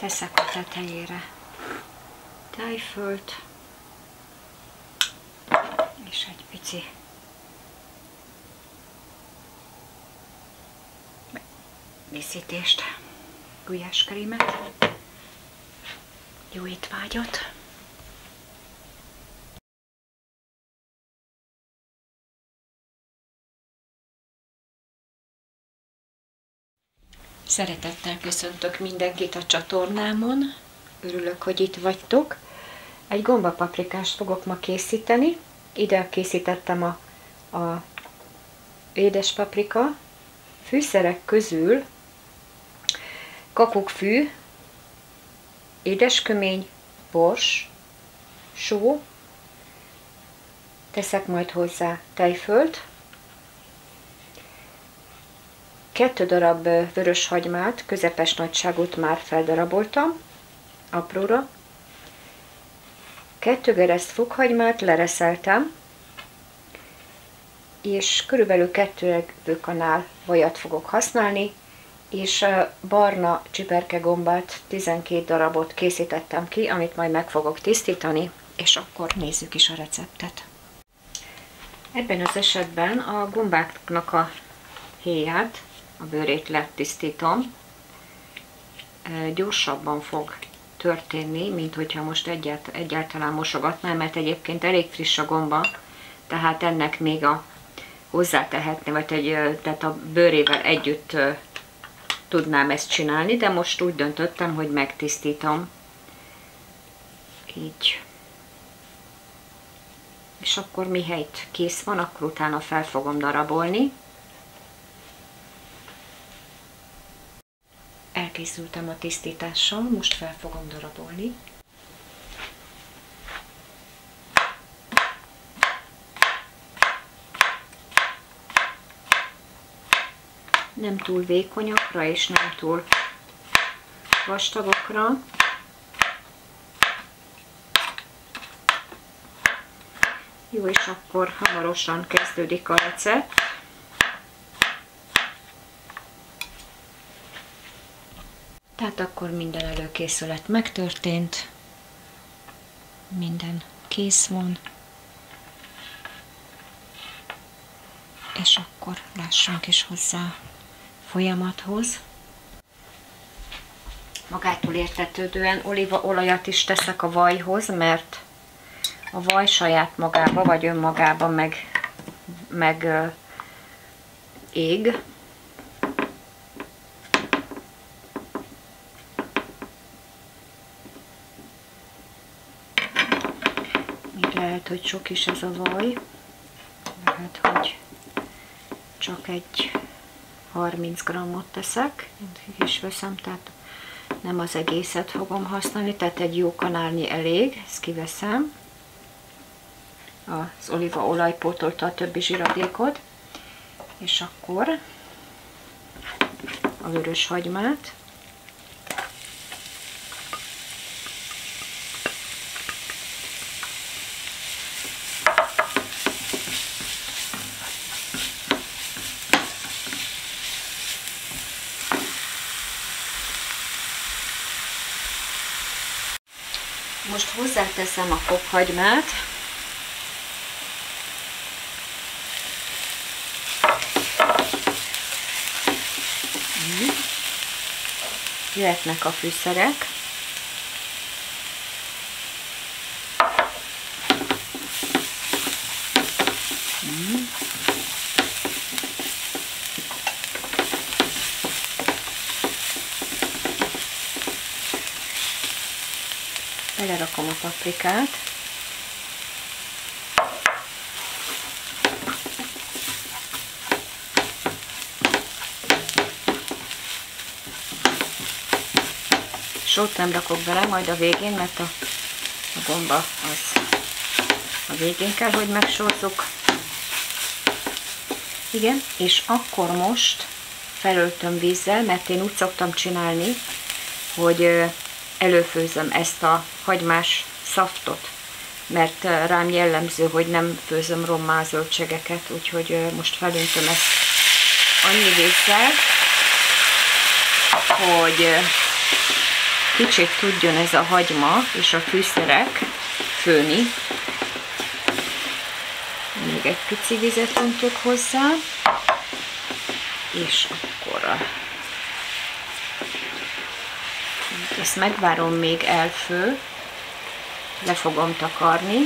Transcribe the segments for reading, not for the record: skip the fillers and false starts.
teszek a tetejére tejfölt, és egy pici díszítést, gulyáskrémet, jó étvágyat! Szeretettel köszöntök mindenkit a csatornámon, örülök, hogy itt vagytok. Egy gombapaprikást fogok ma készíteni, ide készítettem a édes paprika. Fűszerek közül kakukkfű, édeskömény, bors, só, teszek majd hozzá tejfölt, 2 darab vörös hagymát, közepes nagyságot már feldaraboltam, apróra, 2 gereszt fokhagymát lereszeltem, és körülbelül 2 evőkanál vajat fogok használni, és barna csiperkegombát, 12 darabot készítettem ki, amit majd meg fogok tisztítani, és akkor nézzük is a receptet. Ebben az esetben a gombáknak a héját, a bőrét letisztítom. Gyorsabban fog történni, mint hogyha most egyáltalán mosogatnám, mert egyébként elég friss a gomba, tehát ennek még hozzátehetni, vagy tehát a bőrével együtt tudnám ezt csinálni, de most úgy döntöttem, hogy megtisztítom. Így. És akkor mihelyt kész van, akkor utána fel fogom darabolni. Elkészültem a tisztítással, most fel fogom darabolni. Nem túl vékonyakra és nem túl vastagokra. Jó, és akkor hamarosan kezdődik a recept. Tehát akkor minden előkészület megtörtént, minden kész van, és akkor lássunk is hozzá folyamathoz. Magától értetődően olívaolajat is teszek a vajhoz, mert a vaj saját magába vagy önmagába meg ég. Lehet, hogy sok is ez a vaj, lehet, hogy csak egy 30 g-ot teszek, és veszem, tehát nem az egészet fogom használni, tehát egy jó kanálnyi elég, ezt kiveszem. Az olívaolaj pótolta a többi zsiradékot, és akkor a vörös hagymát. Most hozzáteszem a fokhagymát, jöhetnek a fűszerek, belerakom a paprikát, sót nem rakok bele, majd a végén, mert a gomba az a végén kell, hogy megsózzuk. Igen, és akkor most felöltöm vízzel, mert én úgy szoktam csinálni, hogy előfőzöm ezt a hagymás szaftot, mert rám jellemző, hogy nem főzöm rommá zöldségeket, úgyhogy most felöntöm ezt annyi vízzel, hogy kicsit tudjon ez a hagyma és a fűszerek főni. Még egy pici vizet öntök hozzá, és akkor ezt megvárom, még elfő, le fogom takarni.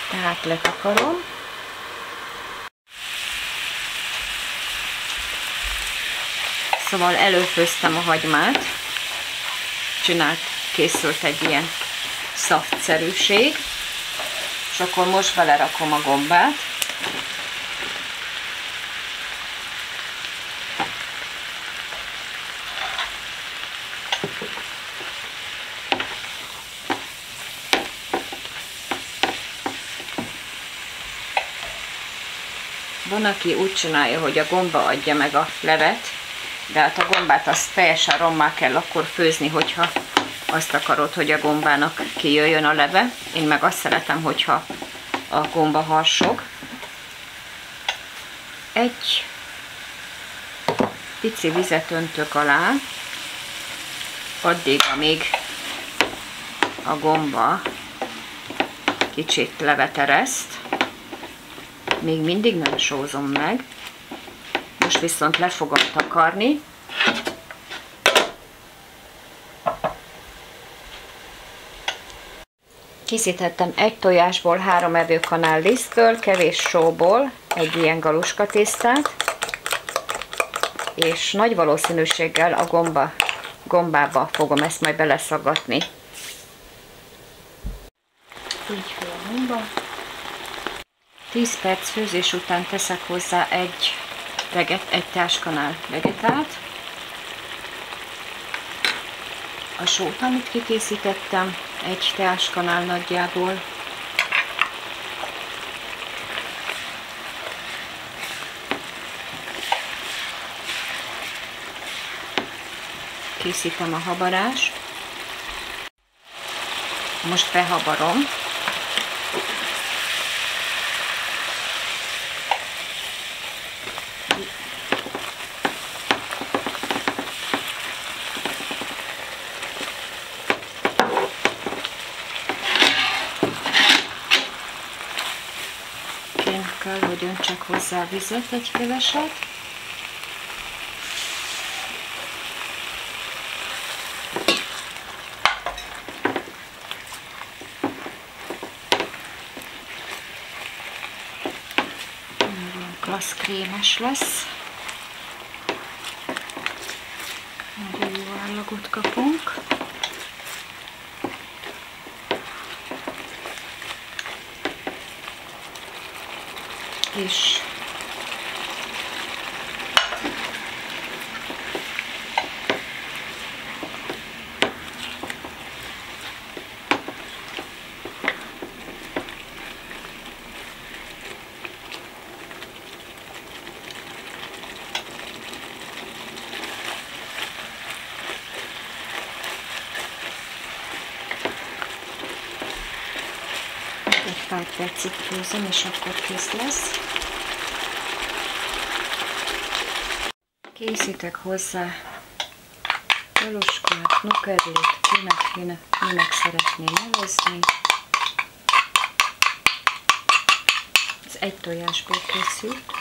Tehát letakarom. Szóval előfőztem a hagymát, készült egy ilyen szaftszerűség, és akkor most belerakom a gombát. Van, aki úgy csinálja, hogy a gomba adja meg a levet, de hát a gombát azt teljesen rommá kell akkor főzni, hogyha azt akarod, hogy a gombának kijöjjön a leve. Én meg azt szeretem, hogyha a gomba harsog. Egy pici vizet öntök alá, addig, amíg a gomba kicsit levet ereszt. Még mindig nem sózom meg. Most viszont le fogom takarni. Készítettem egy tojásból 3 evőkanál lisztből, kevés sóból egy ilyen galuska tésztát, és nagy valószínűséggel a gombába fogom ezt majd beleszaggatni. Így fel a gomba. 10 perc főzés után teszek hozzá egy teáskanál vegetált, a sót, amit kikészítettem, egy teáskanál nagyjából, készítem a habarást, most behabarom. Kell, hogy öntsek hozzá vizet egy keveset. Nagyon klassz krémes lesz. Nagyon jó állagot kapunk. És egy pár percig főzöm, és akkor kész lesz. Készítek hozzá galuskát, nukedlit, kinek szeretné nevezni. Ez egy tojásból készült.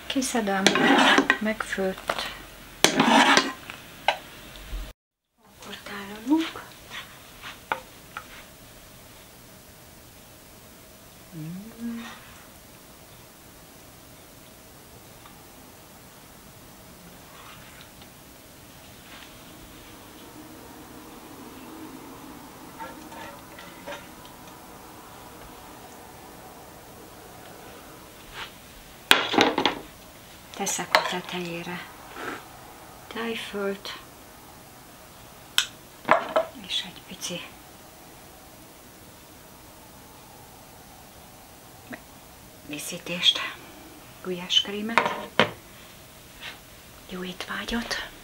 Kiszedem, megfőtt, akkor tárolunk. Teszek a tetejére tejfölt, és egy pici díszítést. gulyáskrémet. Jó étvágyat!